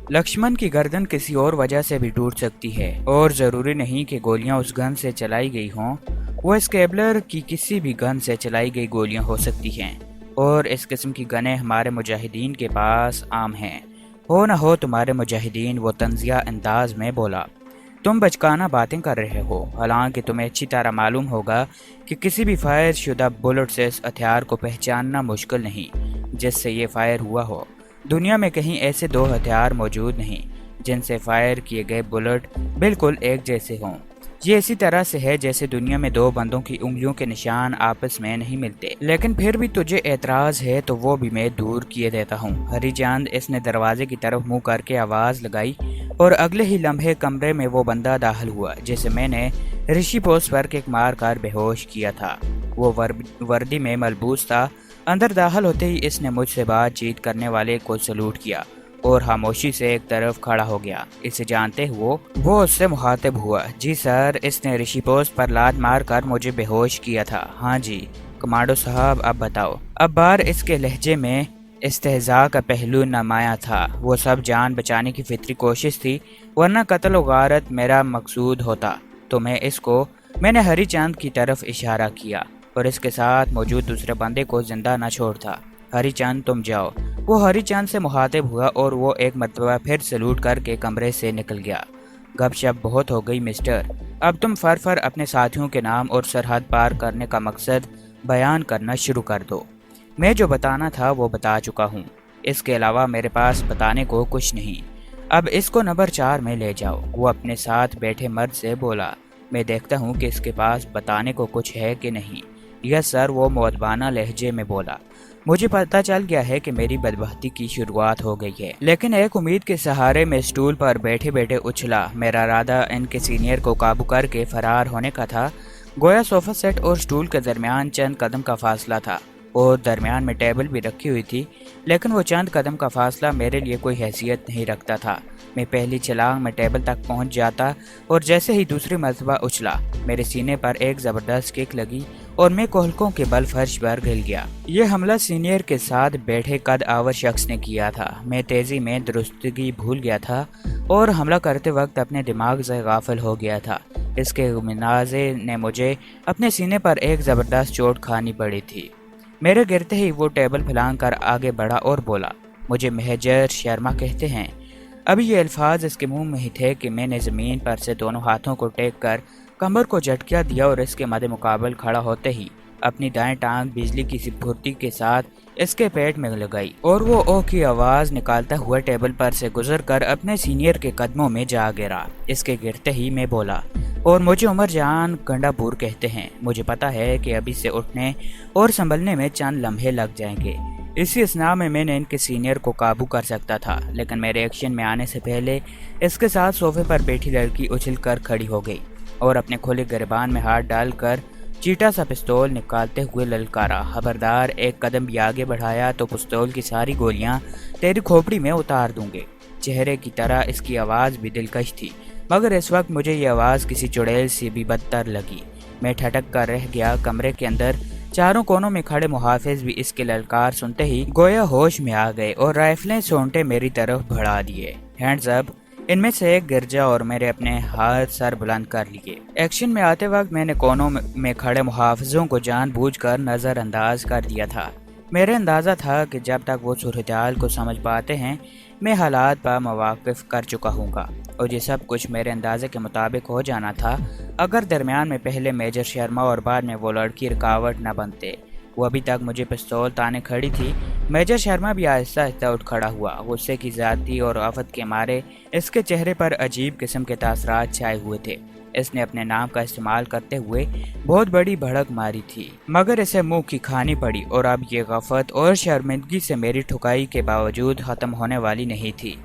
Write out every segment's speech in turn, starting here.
लक्ष्मण की गर्दन किसी और वजह से भी टूट सकती है और जरूरी नहीं कि गोलियां उस गन से चलाई गई हों। वो स्केबलर की किसी भी गन से चलाई गई गोलियां हो सकती हैं और इस किस्म की गनें हमारे मुजाहिदीन के पास आम हैं। हो न हो तुम्हारे मुजाहिदीन, वो तंजिया अंदाज में बोला। तुम बचकाना बातें कर रहे हो, हालांकि तुम्हें अच्छी तरह मालूम होगा कि किसी भी फायर शुदा बुलेट से इस हथियार को पहचानना मुश्किल नहीं जिससे ये फायर हुआ हो। दुनिया में कहीं ऐसे दो हथियार मौजूद नहीं जिनसे फायर किए गए बुलेट बिल्कुल एक जैसे हों। ये इसी तरह से है जैसे दुनिया में दो बंदों की उंगलियों के निशान आपस में नहीं मिलते। लेकिन फिर भी तुझे एतराज है तो वो भी मैं दूर किए देता हूँ। हरी चांद, इसने दरवाजे की तरफ मुंह करके आवाज लगाई और अगले ही लम्हे कमरे में वो बंदा दाखिल हुआ जिसे मैंने ऋषि पोस्ट पर किक मार कर बेहोश किया था। वो वर्दी में मलबूस था। अंदर दाखिल होते ही इसने मुझसे बातचीत करने वाले को सलूट किया और खामोशी से एक तरफ खड़ा हो गया। इसे जानते हुए वो उससे मुखातिब हुआ। जी सर, इसने ऋषि पोस्ट पर लात मार कर मुझे बेहोश किया था। हाँ जी कमांडो साहब, अब बताओ। अब बार इसके लहजे में इस्तेहज़ा का पहलू नुमाया था। वो सब जान बचाने की फितरी कोशिश थी, वरना कत्ल व गारत मेरा मकसूद होता। तो मैंने हरी चांद की तरफ इशारा किया और इसके साथ मौजूद दूसरे बंदे को जिंदा न छोड़ता। हरी चांद तुम जाओ। वो हरी चांद से मुखातिब हुआ और वो एक मरतबा फिर सलूट करके कमरे से निकल गया। गपशप बहुत हो गई मिस्टर, अब तुम फर अपने साथियों के नाम और सरहद पार करने का मकसद बयान करना शुरू कर दो। मैं जो बताना था वो बता चुका हूँ, इसके अलावा मेरे पास बताने को कुछ नहीं। अब इसको नंबर 4 में ले जाओ। वो अपने साथ बैठे मर्द से बोला। मैं देखता हूँ कि इसके पास बताने को कुछ है कि नहीं। यस सर, वो मुअद्दबाना लहजे में बोला। मुझे पता चल गया है कि मेरी बदबख्ती की शुरुआत हो गई है, लेकिन एक उम्मीद के सहारे में स्टूल पर बैठे बैठे उछला। मेरा इरादा इनके सीनियर को काबू करके फरार होने का था। गोया सोफा सेट और स्टूल के दरमियान चंद कदम का फासला था और दरमियान में टेबल भी रखी हुई थी, लेकिन वो चंद कदम का फासला मेरे लिए कोई हैसियत नहीं रखता था। मैं पहली छलांग में टेबल तक पहुंच जाता और जैसे ही दूसरी मरतबा उछला, मेरे सीने पर एक ज़बरदस्त किक लगी और मैं कोहलकों के बल फर्श पर गिर गया। ये हमला सीनियर के साथ बैठे कद आवर शख्स ने किया था। मैं तेजी में दुरुस्तगी भूल गया था और हमला करते वक्त अपने दिमाग से गाफिल हो गया था। इसके मिनाजे ने मुझे अपने सीने पर एक ज़बरदस्त चोट खानी पड़ी थी। मेरे गिरते ही वो टेबल फैलान कर आगे बढ़ा और बोला, मुझे मेजर शर्मा कहते हैं। अभी ये अल्फाज इसके मुंह में ही थे कि मैंने ज़मीन पर से दोनों हाथों को टेक कर कमर को झटका दिया और इसके मद्दे मुकाबल खड़ा होते ही अपनी दाएं टांग बिजली की सी फुर्ती के साथ इसके पेट में लगाई और वो ओह की आवाज़ निकालता हुआ टेबल पर से गुजर कर अपने सीनियर के कदमों में जा गिरा। इसके गिरते ही मैं बोला, और मुझे उमर जान गंडापुर कहते हैं। मुझे पता है कि अभी से उठने और संभलने में चंद लम्हे लग जाएंगे। इसी असना में मैंने इनके सीनियर को काबू कर सकता था, लेकिन मेरे एक्शन में आने से पहले इसके साथ सोफे पर बैठी लड़की उछल कर खड़ी हो गई और अपने खुले गिरबान में हाथ डालकर चीटा सा पिस्तौल निकालते हुए ललकारा। खबरदार एक कदम भी आगे बढ़ाया तो पिस्तौल की सारी गोलियां तेरी खोपड़ी में उतार दूंगे। चेहरे की तरह इसकी आवाज़ भी दिलकश थी, मगर इस वक्त मुझे ये आवाज़ किसी चुड़ैल से भी बदतर लगी। मैं ठटक कर रह गया। कमरे के अंदर चारों कोनों में खड़े मुहाफिज भी इसके ललकार सुनते ही गोया होश में आ गए और राइफलें सोंटे मेरी तरफ बढ़ा दिए। Hands up. इनमें से एक गिरजा और मेरे अपने हाथ सर बुलंद कर लिए। एक्शन में आते वक्त मैंने कोनों में खड़े मुहाफिजों को जानबूझकर नज़रअंदाज कर दिया था। मेरे अंदाज़ा था कि जब तक वो सूरत-ए-हाल को समझ पाते हैं, मैं हालात पर मवाक़िफ़ कर चुका हूँगा और ये सब कुछ मेरे अंदाजे के मुताबिक हो जाना था अगर दरमियान में पहले मेजर शर्मा और बाद में वो लड़की रुकावट न बनते। वो अभी तक मुझे पिस्तौल ताने खड़ी थी। मेजर शर्मा भी आहिस्ता आहिस्ता उठ खड़ा हुआ। गुस्से की ज़्यादती और आफत के मारे इसके चेहरे पर अजीब किस्म के तासरात छाए हुए थे। इसने अपने नाम का इस्तेमाल करते हुए बहुत बड़ी भड़क मारी थी, मगर इसे मुंह की खानी पड़ी और अब ये गफलत और शर्मिंदगी से मेरी ठुकाई के बावजूद ख़त्म होने वाली नहीं थी।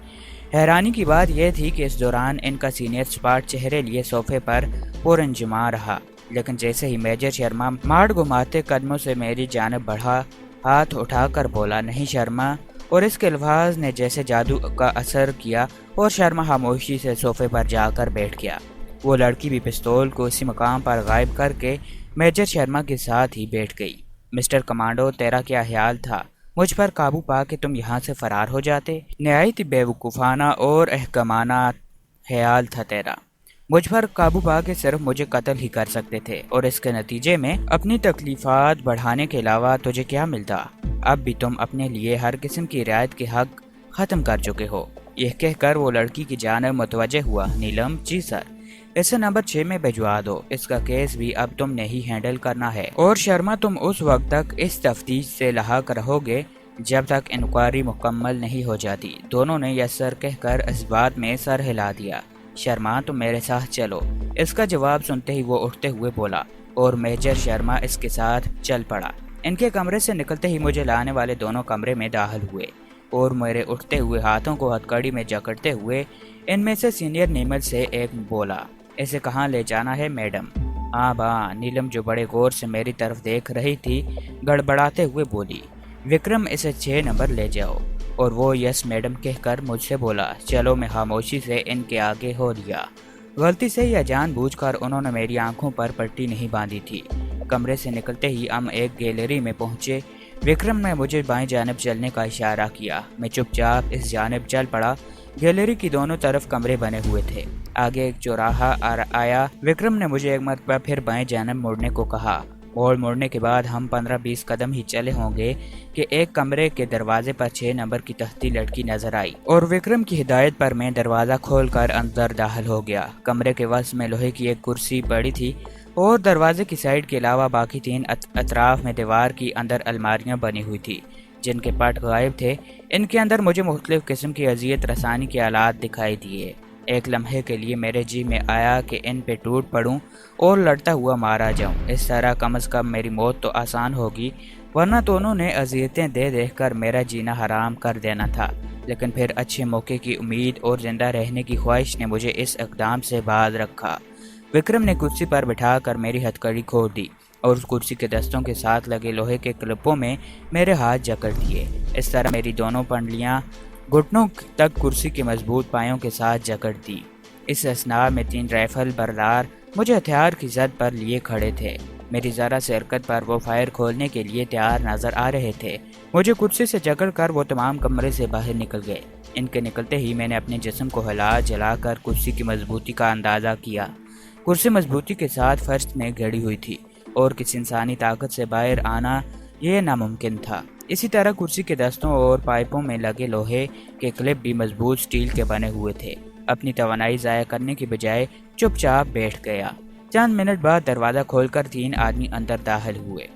हैरानी की बात यह थी कि इस दौरान इनका सीनियर स्पाट चेहरे लिए सोफे पर पुरंजमा रहा, लेकिन जैसे ही मेजर शर्मा मार्ड घुमाते कदमों से मेरी जानब बढ़ा, हाथ उठाकर बोला, नहीं शर्मा, और इसके अल्फाज ने जैसे जादू का असर किया और शर्मा खामोशी से सोफे पर जाकर बैठ गया। वो लड़की भी पिस्तौल को उसी मकाम पर गायब करके मेजर शर्मा के साथ ही बैठ गई। मिस्टर कमांडो, तेरा क्या ख्याल था? मुझ पर काबू पा के तुम यहाँ से फरार हो जाते। नहायत ही बेवकूफ़ाना और अहकमाना ख्याल था तेरा। मुझ पर काबू पा के सिर्फ मुझे कत्ल ही कर सकते थे और इसके नतीजे में अपनी तकलीफात बढ़ाने के अलावा तुझे क्या मिलता। अब भी तुम अपने लिए हर किस्म की रियायत के हक ख़त्म कर चुके हो। यह कहकर वो लड़की की जानब मुतवज्जह हुआ। नीलम, जी सर, इसे नंबर 6 में भिजवा दो। इसका केस भी अब तुमने ही हैंडल करना है और शर्मा तुम उस वक्त तक इस तफ्तीश से लाहक रहोगे जब तक इंक्वायरी मुकम्मल नहीं हो जाती। दोनों ने यस सर कहकर इस बात में सर हिला दिया। शर्मा, तुम मेरे साथ चलो। इसका जवाब सुनते ही वो उठते हुए बोला और मेजर शर्मा इसके साथ चल पड़ा। इनके कमरे से निकलते ही मुझे लाने वाले दोनों कमरे में दाखिल हुए और मेरे उठते हुए हाथों को हथकड़ी में जकड़ते हुए इनमें से सीनियर नीमल से एक बोला, इसे कहाँ ले जाना है मैडम? हाँ बा। नीलम जो बड़े गौर से मेरी तरफ देख रही थी गड़बड़ाते हुए बोली, विक्रम, इसे 6 नंबर ले जाओ। और वो यस मैडम कहकर मुझसे बोला। चलो, मैं खामोशी से इनके आगे हो लिया। गलती से या जानबूझकर उन्होंने मेरी आंखों पर पट्टी नहीं बांधी थी। कमरे से निकलते ही हम एक गैलरी में पहुंचे। विक्रम ने मुझे बाएं जानिब चलने का इशारा किया। मैं चुपचाप इस जानिब चल पड़ा। गैलरी की दोनों तरफ कमरे बने हुए थे। आगे एक चौराहा आया। विक्रम ने मुझे एक मरतबा फिर बाएं जानिब मुड़ने को कहा। मुड़ने के बाद हम 15-20 कदम ही चले होंगे कि एक कमरे के दरवाजे पर 6 नंबर की तख्ती लटकी नजर आई और विक्रम की हिदायत पर मैं दरवाज़ा खोलकर अंदर दाखिल हो गया। कमरे के वस में लोहे की एक कुर्सी पड़ी थी और दरवाजे की साइड के अलावा बाकी 3 अतराफ में दीवार की अंदर अलमारियां बनी हुई थी जिनके पट गायब थे। इनके अंदर मुझे मुख्तलिफ किस्म की अजियत रसानी के आलात दिखाई दिए। एक लम्हे के लिए मेरे जी में आया कि इन पे टूट पड़ूं और लड़ता हुआ मारा जाऊं। इस तरह कम से कम मेरी मौत तो आसान होगी, वरना तो उन्होंने अजियतें दे देख कर मेरा जीना हराम कर देना था। लेकिन फिर अच्छे मौके की उम्मीद और जिंदा रहने की ख्वाहिश ने मुझे इस इक़दाम से बाज रखा। विक्रम ने कुर्सी पर बिठा कर मेरी हथकड़ी खोल दी और उस कुर्सी के दस्तों के साथ लगे लोहे के क्लिपों में मेरे हाथ जकड़ दिए। इस तरह मेरी दोनों पंडलियाँ घुटनों तक कुर्सी के मजबूत पायों के साथ जकड़ दी। इस असना में 3 राइफल बरदार मुझे हथियार की जद पर लिए खड़े थे। मेरी ज़रा से हरकत पर वो फायर खोलने के लिए तैयार नजर आ रहे थे। मुझे कुर्सी से जकड़ कर वो तमाम कमरे से बाहर निकल गए। इनके निकलते ही मैंने अपने जिस्म को हिला जलाकर कुर्सी की मजबूती का अंदाज़ा किया। कुर्सी मजबूती के साथ फर्श में गड़ी हुई थी और किसी इंसानी ताकत से बाहर आना यह नामुमकिन था। इसी तरह कुर्सी के दस्तों और पाइपों में लगे लोहे के क्लिप भी मजबूत स्टील के बने हुए थे। अपनी तवानाई ज़ाया करने की बजाय चुपचाप बैठ गया। चंद मिनट बाद दरवाज़ा खोलकर 3 आदमी अंदर दाखिल हुए।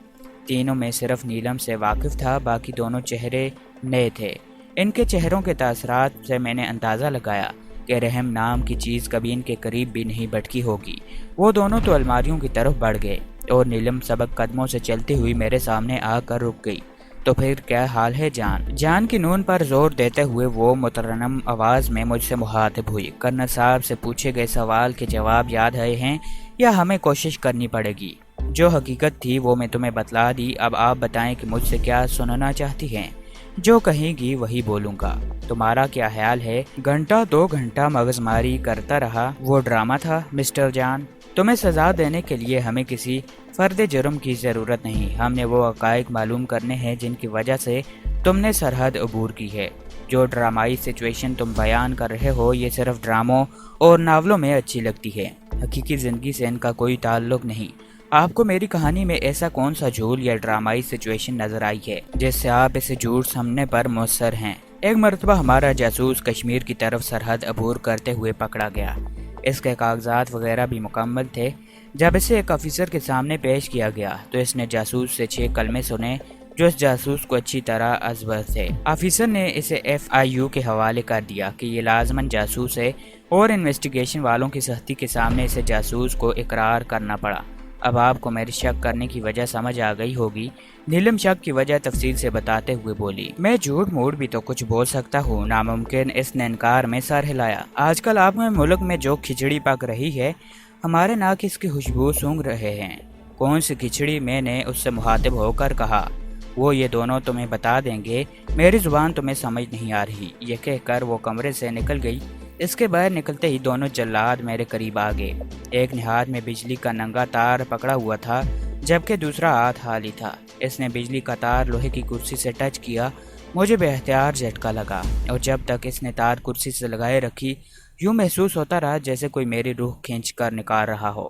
तीनों में सिर्फ नीलम से वाकिफ था, बाकी दोनों चेहरे नए थे। इनके चेहरों के तासरात से मैंने अंदाज़ा लगाया कि रहम नाम की चीज़ कभी इनके करीब भी नहीं भटकी होगी। वो दोनों तो अलमारियों की तरफ बढ़ गए और नीलम सबक कदमों से चलती हुई मेरे सामने आकर रुक गई। तो फिर क्या हाल है जान? जान की नून पर जोर देते हुए वो मुतरन्नम आवाज़ में मुझसे मुखातिब हुई। कर्नल साहब से पूछे गए सवाल के जवाब याद आए हैं या हमें कोशिश करनी पड़ेगी? जो हकीकत थी वो मैं तुम्हें बतला दी। अब आप बताएं कि मुझसे क्या सुनना चाहती हैं। जो कहेंगी वही बोलूँगा। तुम्हारा क्या ख्याल है? 1-2 घंटा मगजमारी करता रहा वो ड्रामा था मिस्टर जान। तुम्हें सज़ा देने के लिए हमें किसी फ़र्द जुर्म की ज़रूरत नहीं। हमने वो हक़ाइक़ मालूम करने हैं जिनकी वजह से तुमने सरहद अबूर की है। जो ड्रामाई सिचुएशन तुम बयान कर रहे हो ये सिर्फ ड्रामों और नावलों में अच्छी लगती है। हकीकी ज़िंदगी से इनका कोई ताल्लुक़ नहीं। आपको मेरी कहानी में ऐसा कौन सा झूल या ड्रामाई सिचुएशन नजर आई है जिससे आप इसे झूठ समझने पर मुसर हैं? एक मरतबा हमारा जासूस कश्मीर की तरफ सरहद अबूर करते हुए पकड़ा गया। इसके कागजात वगैरह भी मुकम्मल थे। जब इसे एक ऑफिसर के सामने पेश किया गया तो इसने जासूस से 6 कलमे सुने जो इस जासूस को अच्छी तरह अजबर थे। ऑफिसर ने इसे FIU के हवाले कर दिया कि ये लाजमन जासूस है और इन्वेस्टिगेशन वालों की सख्ती के सामने इसे जासूस को इकरार करना पड़ा। अब आपको मेरे शक करने की वजह समझ आ गई होगी। नीलम शक की वजह तफसील से बताते हुए बोली, मैं झूठ मूठ भी तो कुछ बोल सकता हूँ। नामुमकिन। इसने इनकार में सर हिलाया। आजकल आप में मुल्क में जो खिचड़ी पक रही है हमारे नाक इसकी खुशबू सूंघ रहे हैं। कौन सी खिचड़ी? मैंने उससे मुखातिब होकर कहा। वो ये दोनों तुम्हें बता देंगे, मेरी जुबान तुम्हें समझ नहीं आ रही। ये कहकर वो कमरे से निकल गई। इसके बाहर निकलते ही दोनों जल्लाद मेरे करीब आ गए। एक ने हाथ में बिजली का नंगा तार पकड़ा हुआ था जबकि दूसरा हाथ खाली था। इसने बिजली का तार लोहे की कुर्सी से टच किया। मुझे बेहतियार झटका लगा और जब तक इसने तार कुर्सी से लगाए रखी, यूं महसूस होता रहा जैसे कोई मेरी रूह खींच कर निकाल रहा हो।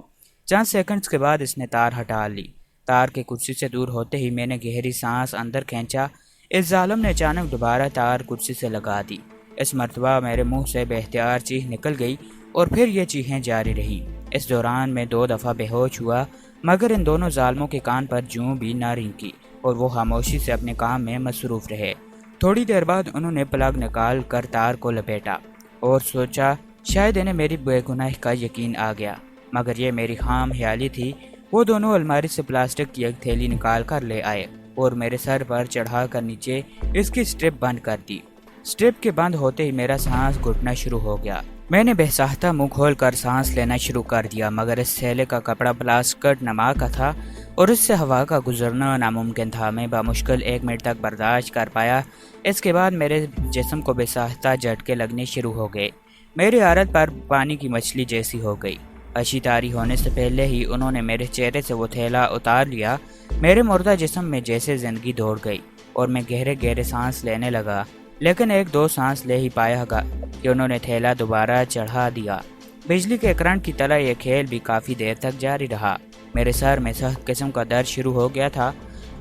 चंद सेकंड्स के बाद इसने तार हटा ली। तार के कुर्सी से दूर होते ही मैंने गहरी सांस अंदर खींचा। इस जालिम ने अचानक दोबारा तार कुर्सी से लगा दी। इस मर्तबा मेरे मुंह से बेहतियार चीख निकल गई और फिर ये चीखें जारी रहीं। इस दौरान मैं 2 दफ़ा बेहोश हुआ, मगर इन दोनों जालिमों के कान पर जूं भी ना रिंकी और वो खामोशी से अपने काम में मसरूफ़ रहे। थोड़ी देर बाद उन्होंने प्लग निकाल कर तार को लपेटा और सोचा शायद इन्हें मेरी बेगुनाही का यकीन आ गया, मगर ये मेरी खाम ख्याली थी। वो दोनों अलमारी से प्लास्टिक की एक थैली निकाल कर ले आए और मेरे सर पर चढ़ा कर नीचे इसकी स्ट्रिप बंद कर दी। स्ट्रिप के बंद होते ही मेरा सांस घुटना शुरू हो गया। मैंने बेसाख्ता मुंह खोल कर सांस लेना शुरू कर दिया, मगर इस थैले का कपड़ा प्लास्टिक नमा का था और इससे हवा का गुजरना नामुमकिन था। मैं बामुश्किल 1 मिनट तक बर्दाश्त कर पाया। इसके बाद मेरे जिस्म को बेसाख्ता झटके लगने शुरू हो गए। मेरी हालत पर पानी की मछली जैसी हो गई। अच्छी तारी होने से पहले ही उन्होंने मेरे चेहरे से वो थैला उतार लिया। मेरे मुर्दा जिस्म में जैसे ज़िंदगी दौड़ गई और मैं गहरे गहरे सांस लेने लगा, लेकिन 1-2 सांस ले ही पाया कि उन्होंने थैला दोबारा चढ़ा दिया। बिजली के करंट की तरह यह खेल भी काफ़ी देर तक जारी रहा। मेरे सर में सख्त किस्म का दर्द शुरू हो गया था।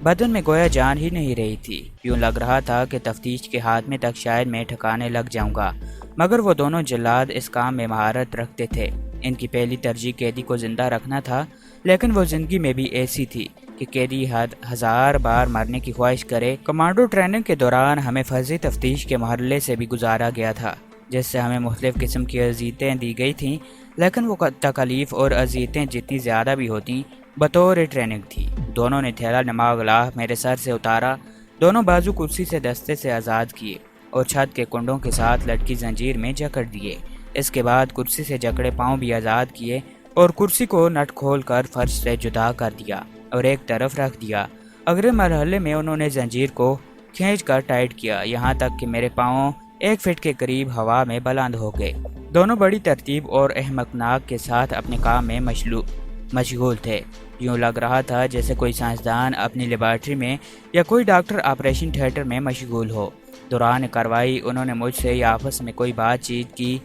बदन में गोया जान ही नहीं रही थी। यूँ लग रहा था कि तफ्तीश के हाथ में तक शायद मैं ठिकाने लग जाऊंगा, मगर वो दोनों जल्लाद इस काम में महारत रखते थे। इनकी पहली तरजीह कैदी को जिंदा रखना था, लेकिन वो जिंदगी में भी ऐसी थी कि कैदी 1000 बार मरने की ख्वाहिश करे। कमांडो ट्रेनिंग के दौरान हमें फर्जी तफ्तीश के मरहले से भी गुजारा गया था, जिससे हमें मुख्तलिफ किस्म की अज़ियतें दी गई थीं, लेकिन वो तकलीफ़ और अज़ियतें जितनी ज़्यादा भी होती बतौर ट्रेनिंग थी। दोनों ने थैला नमा गलाफ मेरे सर से उतारा। दोनों बाजू कुर्सी से दस्ते से आज़ाद किए और छत के कुंडों के साथ लटकी जंजीर में जकड़ दिए। इसके बाद कुर्सी से जकड़े पाँव भी आज़ाद किए और कुर्सी को नट खोल कर फर्श से जुदा कर दिया और एक तरफ रख दिया। अगले मरहले में उन्होंने जंजीर को खींच कर टाइट किया, यहाँ तक कि मेरे पाँव 1 फीट के करीब हवा में बुलंद हो गए। दोनों बड़ी तरतीब और अहमकनाक के साथ अपने काम में मशगूल थे। यूँ लग रहा था जैसे कोई साइंसदान अपनी लेबॉर्ट्री में या कोई डॉक्टर ऑपरेशन थिएटर में मशगूल हो। दौरान कार्रवाई उन्होंने मुझसे या आपस में कोई बातचीत की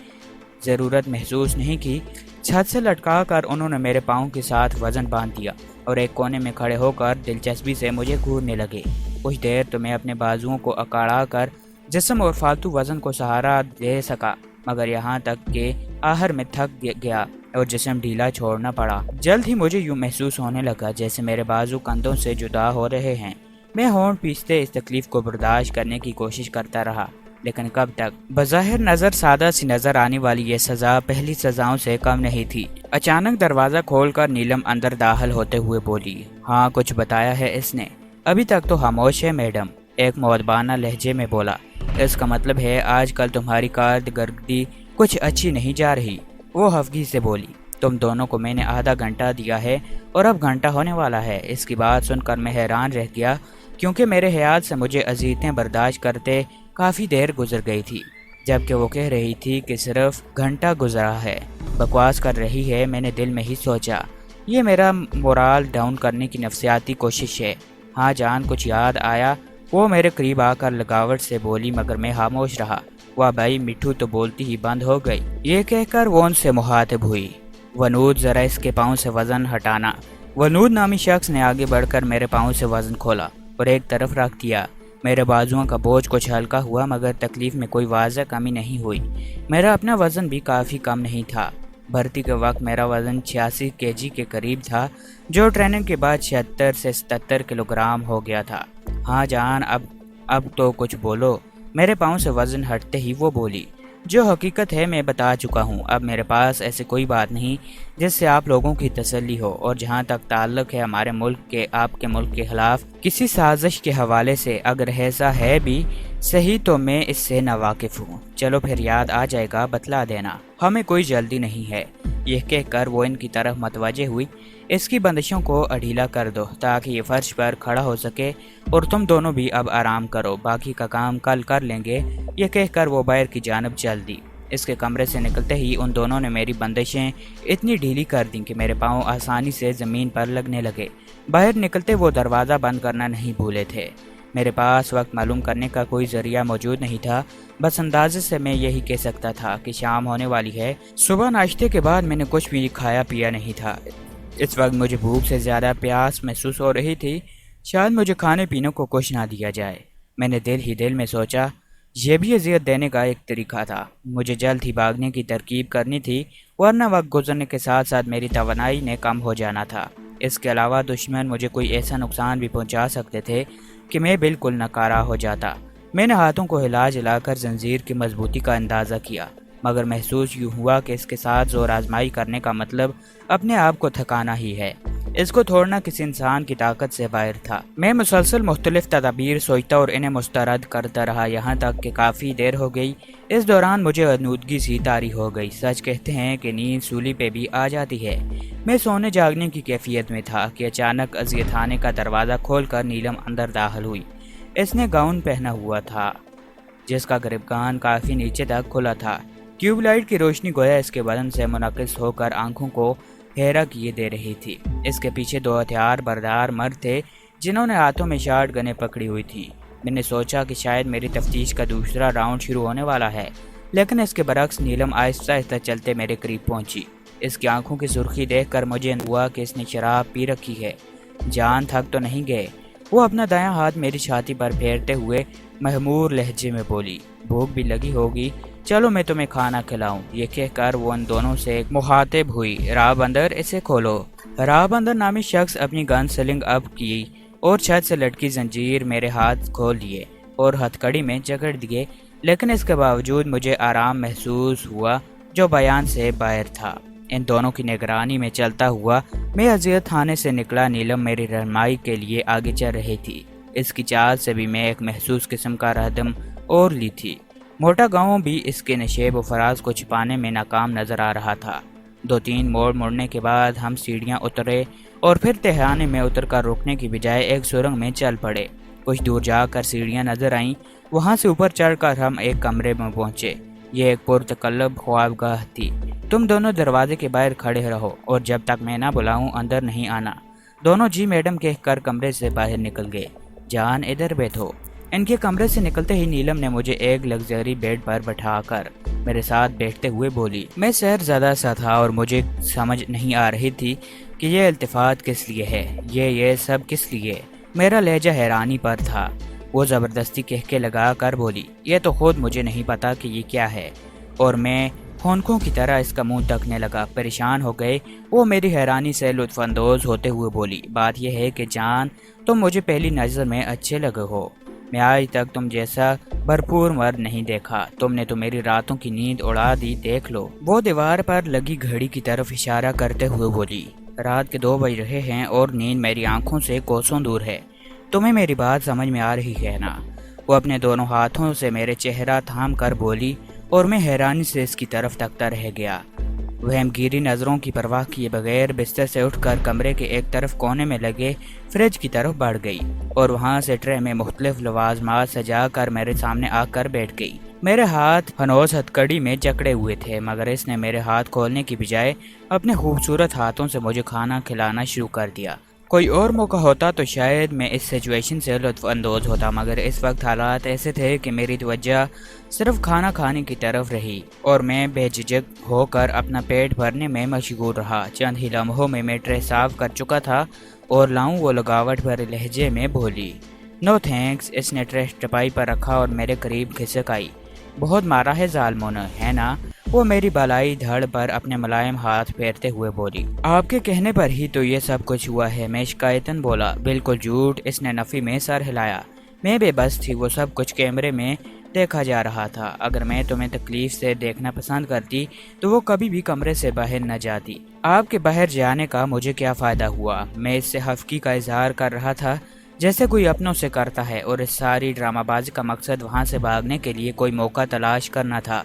ज़रूरत महसूस नहीं की। छत से लटका कर उन्होंने मेरे पाँव के साथ वज़न बांध दिया और एक कोने में खड़े होकर दिलचस्पी से मुझे घूरने लगे। कुछ देर तो मैं अपने बाजुओं को अकड़ा कर जिस्म और फालतू वज़न को सहारा दे सका, मगर यहाँ तक कि आखिर में थक गया और जिस्म ढीला छोड़ना पड़ा। जल्द ही मुझे यूँ महसूस होने लगा जैसे मेरे बाजू कंधों से जुदा हो रहे हैं। मैं होंठ पीसते इस तकलीफ को बर्दाश्त करने की कोशिश करता रहा, लेकिन कब तक। बज़ाहिर नज़र सादा सी नज़र आने वाली ये सज़ा पहली सज़ाओं से कम नहीं थी। अचानक दरवाज़ा खोलकर नीलम अंदर दाखिल होते हुए बोली, हाँ कुछ बताया है इसने? अभी तक तो खामोश है मैडम, एक मुअद्दबाना लहजे में बोला। इसका मतलब है आजकल तुम्हारी कारकर्दगी कुछ अच्छी नहीं जा रही। वो हफ्गी से बोली, तुम दोनों को मैंने आधा घंटा दिया है और अब घंटा होने वाला है। इसकी बात सुनकर मैं हैरान रह गया, क्योंकि मेरे ख्याल से मुझे अज़ियतें बर्दाश्त करते काफ़ी देर गुजर गई थी, जबकि वो कह रही थी कि सिर्फ घंटा गुजरा है। बकवास कर रही है। मैंने दिल में ही सोचा, ये मेरा मोराल डाउन करने की नफसियाती कोशिश है। हाँ जान, कुछ याद आया? वो मेरे करीब आकर लगावट से बोली, मगर मैं खामोश रहा। वाह भाई, मिठू तो बोलती ही बंद हो गई। ये कहकर वो उनसे मुखातिब हुई, वनूद ज़रा इसके पाँव से वज़न हटाना। वनूद नामी शख्स ने आगे बढ़कर मेरे पाँव से वज़न खोला और एक तरफ रख दिया। मेरे बाजुओं का बोझ कुछ हल्का हुआ, मगर तकलीफ में कोई वाज़ह कमी नहीं हुई। मेरा अपना वज़न भी काफ़ी कम नहीं था। भर्ती के वक्त मेरा वज़न 86 kg के करीब था, जो ट्रेनिंग के बाद 76 से 77 किलोग्राम हो गया था। हाँ जान, अब तो कुछ बोलो। मेरे पाँव से वज़न हटते ही वो बोली, जो हकीकत है मैं बता चुका हूँ। अब मेरे पास ऐसी कोई बात नहीं जिससे आप लोगों की तसल्ली हो, और जहाँ तक ताल्लुक़ है हमारे मुल्क के आपके मुल्क के खिलाफ किसी साजिश के हवाले से, अगर ऐसा है भी सही तो मैं इससे नावाकिफ़ हूँ। चलो फिर याद आ जाएगा, बतला देना, हमें कोई जल्दी नहीं है। यह कहकर वो इनकी तरफ मतवजे हुई। इसकी बंदिशों को अढ़ीला कर दो ताकि ये फर्श पर खड़ा हो सके, और तुम दोनों भी अब आराम करो, बाकी का काम कल कर लेंगे। ये कहकर वो बाहर की जानब चल दी। اس کے کمرے سے نکلتے ہی ان دونوں نے میری بندشیں اتنی ڈھیلی کر دیں کہ میرے پاؤں آسانی سے زمین پر لگنے لگے۔ باہر نکلتے وہ دروازہ بند کرنا نہیں بھولے تھے۔ میرے پاس وقت معلوم کرنے کا کوئی ذریعہ موجود نہیں تھا، بس اندازے سے میں یہی کہہ سکتا تھا کہ شام ہونے والی ہے۔ صبح ناشتے کے بعد میں نے کچھ بھی کھایا پیا نہیں تھا۔ اس وقت مجھے بھوک سے زیادہ پیاس محسوس ہو رہی تھی، شاید مجھے کھانے پینے کو کچھ نہ دیا جائے۔ میں نے دل ہی دل میں سوچا یہ بھی اذیت دینے کا ایک طریقہ تھا۔ مجھے جلد ہی بھاگنے کی ترکیب کرنی تھی، ورنہ وقت گزرنے کے ساتھ ساتھ میری توانائی نے کم ہو جانا تھا۔ اس کے علاوہ دشمن مجھے کوئی ایسا نقصان بھی پہنچا سکتے تھے کہ میں بالکل ناکارہ ہو جاتا۔ میں نے ہاتھوں کو ہلا جلا کر زنجیر کی مضبوطی کا اندازہ کیا، مگر محسوس یوں ہوا کہ اس کے ساتھ زور آزمائی کرنے کا مطلب اپنے آپ کو تھکانا ہی ہے۔ اس کو توڑنا کسی انسان کی طاقت سے باہر تھا۔ میں مسلسل مختلف تدابیر سوچتا اور انہیں مسترد کرتا رہا، یہاں تک کہ کافی دیر ہو گئی۔ اس دوران مجھے آلودگی سی طاری ہو گئی۔ سچ کہتے ہیں کہ نیند سولی پہ بھی آ جاتی ہے۔ میں سونے جاگنے کی کیفیت میں تھا کہ اچانک اذیت خانے کا دروازہ کھول کر نیلم اندر داخل ہوئی۔ اس نے گاؤن پہنا ہوا تھا جس کا گریبان کافی نیچے تک کھلا تھا۔ ٹیوب لائٹ کی روشنی گویا اس کے بدن سے منعکس ہو کر آنکھوں کو گہرا کیے دے رہی تھی۔ اس کے پیچھے دو ہتھیار بردار مرد تھے جنہوں نے ہاتھوں میں شارٹ گنیں پکڑی ہوئی تھیں۔ میں نے سوچا کہ شاید میری تفتیش کا دوسرا راؤنڈ شروع ہونے والا ہے، لیکن اس کے برعکس نیلم آہستہ آہستہ چلتے میرے قریب پہنچی۔ اس کی آنکھوں کی سرخی دیکھ کر مجھے ہوا کہ اس نے شراب پی رکھی ہے۔ جان تھک تو نہیں گئے؟ وہ اپنا دایاں ہاتھ میری چھاتی پر پھیرتے ہوئے مہمور لہجے میں بولی، بھوک بھی لگی ہوگی، چلو میں تمہیں کھانا کھلاؤں۔ یہ کہہ کر وہ ان دونوں سے مخاطب ہوئی، راہ بندر اسے کھولو۔ راہ بندر نامی شخص اپنی گن سلنگ اپ کی اور چھت سے لٹکی زنجیر میرے ہاتھ کھول لیے اور ہتھ کڑی میں جکڑ دیے، لیکن اس کے باوجود مجھے آرام محسوس ہوا جو بیان سے باہر تھا۔ ان دونوں کی نگرانی میں چلتا ہوا میں اذیت خانے سے نکلا۔ نیلم میری رہنمائی کے لیے آگے چل رہی تھی۔ اس کی چال سے بھی میں ایک محسوس قسم کا رہدم اور لی تھی۔ موٹا گاؤں بھی اس کے نشیب و فراز کو چھپانے میں ناکام نظر آ رہا تھا۔ 2-3 موڑ مڑنے کے بعد ہم سیڑھیاں اترے اور پھر تہانے میں اتر کر رکنے کی بجائے ایک سرنگ میں چل پڑے۔ کچھ دور جا کر سیڑھیاں نظر آئیں، وہاں سے اوپر چڑھ کر ہم ایک کمرے میں پہنچے۔ یہ ایک پرتکلب خوابگاہ تھی۔ تم دونوں دروازے کے باہر کھڑے رہو اور جب تک میں نہ بلاؤں اندر نہیں آنا۔ دونوں جی میڈم کہہ کر کمرے سے باہر نکل گئے۔ جان ادھر بیٹھو۔ ان کے کمرے سے نکلتے ہی نیلم نے مجھے ایک لگژری بیڈ پر بٹھا کر میرے ساتھ بیٹھتے ہوئے بولی۔ میں سحر زدہ سا تھا اور مجھے سمجھ نہیں آ رہی تھی کہ یہ التفات کس لیے ہے، یہ سب کس لیے۔ میرا لہجہ حیرانی پر تھا۔ وہ زبردستی کہہ کے لگا کر بولی، یہ تو خود مجھے نہیں پتا کہ یہ کیا ہے، اور میں خونکوں کی طرح اس کا منہ تکنے لگا۔ پریشان ہو گئے وہ میری حیرانی سے لطف اندوز ہوتے ہوئے بولی، بات یہ ہے کہ جان تم مجھے پہلی نظر میں اچھے لگے ہو۔ میں آج تک تم جیسا بھرپور مرد نہیں دیکھا۔ تم نے تو میری راتوں کی نیند اڑا دی، دیکھ لو۔ وہ دیوار پر لگی گھڑی کی طرف اشارہ کرتے ہوئے بولی، رات کے 2 بج رہے ہیں اور نیند میری آنکھوں سے کوسوں دور ہے۔ تمہیں میری بات سمجھ میں آ رہی ہے نا؟ وہ اپنے دونوں ہاتھوں سے میرے چہرہ تھام کر بولی اور میں حیرانی سے اس کی طرف تکتا رہ گیا۔ وہمگیری نظروں کی پرواہ کیے بغیر بستر سے اٹھ کر کمرے کے ایک طرف کونے میں لگے فریج کی طرف بڑھ گئی اور وہاں سے ٹرے میں مختلف لوازمات سجا کر میرے سامنے آ کر بیٹھ گئی۔ میرے ہاتھ ہنوز ہتھکڑی میں جکڑے ہوئے تھے، مگر اس نے میرے ہاتھ کھولنے کی بجائے اپنے خوبصورت ہاتھوں سے مجھے کھانا کھلانا شروع کر دیا۔ کوئی اور موقع ہوتا تو شاید میں اس سچویشن سے لطف اندوز ہوتا، مگر اس وقت حالات ایسے تھے کہ میری توجہ صرف کھانا کھانے کی طرف رہی اور میں بے جھجک ہو کر اپنا پیٹ بھرنے میں مشغول رہا۔ چند ہی لمحوں میں ٹرے صاف کر چکا تھا اور لاؤں وہ لگاوٹ بھرے لہجے میں بولی، نو تھینکس۔ اس نے ٹرے ٹپائی پر رکھا اور میرے قریب کھسک آئی۔ بہت مارا ہے ظالموں نے، ہے نا؟ وہ میری بالائی دھڑ پر اپنے ملائم ہاتھ پھیرتے ہوئے بولی، آپ کے کہنے پر ہی تو یہ سب کچھ ہوا ہے۔ میں شکایتاً بولا، بالکل جھوٹ۔ اس نے نفی میں سر ہلایا۔ میں بے بس تھی، وہ سب کچھ کیمرے میں دیکھا جا رہا تھا۔ اگر میں تمہیں تکلیف سے دیکھنا پسند کرتی تو وہ کبھی بھی کمرے سے باہر نہ جاتی۔ آپ کے باہر جانے کا مجھے کیا فائدہ ہوا؟ میں اس سے خفگی کا اظہار کر رہا تھا جیسے کوئی اپنوں سے کرتا ہے، اور اس ساری ڈرامہ بازی کا مقصد وہاں سے بھاگنے کے لیے کوئی موقع تلاش کرنا تھا۔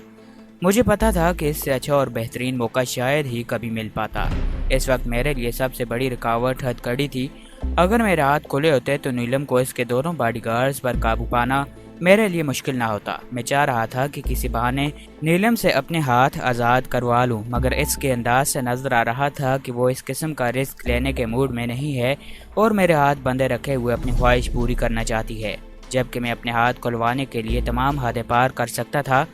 مجھے پتا تھا کہ اس سے اچھا اور بہترین موقع شاید ہی کبھی مل پاتا۔ اس وقت میرے لیے سب سے بڑی رکاوٹ ہتھ کڑی تھی۔ اگر میرے ہاتھ کھلے ہوتے تو نیلم کو اس کے دونوں باڈی گارڈز پر قابو پانا میرے لیے مشکل نہ ہوتا۔ میں چاہ رہا تھا کہ کسی بہانے نیلم سے اپنے ہاتھ آزاد کروا لوں، مگر اس کے انداز سے نظر آ رہا تھا کہ وہ اس قسم کا رسک لینے کے موڈ میں نہیں ہے اور میرے ہاتھ بندے رکھے ہوئے اپنی خواہش پوری کرنا چاہتی ہے، جبکہ میں اپنے ہاتھ کھلوانے کے لیے تمام حدیں پار کر سکتا تھا،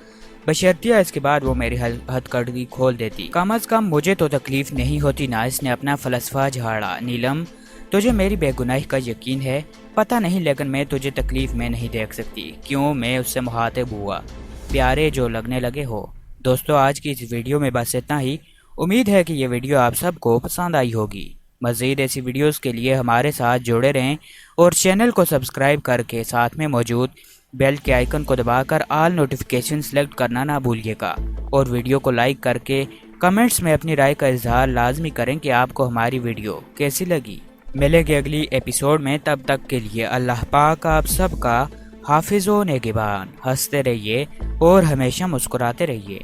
بشرطیہ اس کے بعد وہ میری ہتھ کڑی کھول دیتی۔ کم از کم مجھے تو تکلیف نہیں ہوتی نا۔ اس نے اپنا فلسفہ جھاڑا۔ نیلم، تجھے میری بے گناہی کا یقین ہے؟ پتہ نہیں، لیکن میں تجھے تکلیف میں نہیں دیکھ سکتی۔ کیوں؟ میں اس سے مخاطب ہوا۔ پیارے جو لگنے لگے ہو۔ دوستو، آج کی اس ویڈیو میں بس اتنا ہی۔ امید ہے کہ یہ ویڈیو آپ سب کو پسند آئی ہوگی۔ مزید ایسی ویڈیوز کے لیے ہمارے ساتھ جڑے رہیں اور چینل کو سبسکرائب کر کے ساتھ میں موجود بیل کے آئیکن کو دبا کر آل نوٹیفیکیشن سلیکٹ کرنا نہ بھولیے گا، اور ویڈیو کو لائک کر کے کمنٹس میں اپنی رائے کا اظہار لازمی کریں کہ آپ کو ہماری ویڈیو کیسی لگی۔ ملیں گے اگلی ایپیسوڈ میں، تب تک کے لیے اللہ پاک آپ سب کا حافظ و نگہبان۔ ہنستے رہیے اور ہمیشہ مسکراتے رہیے۔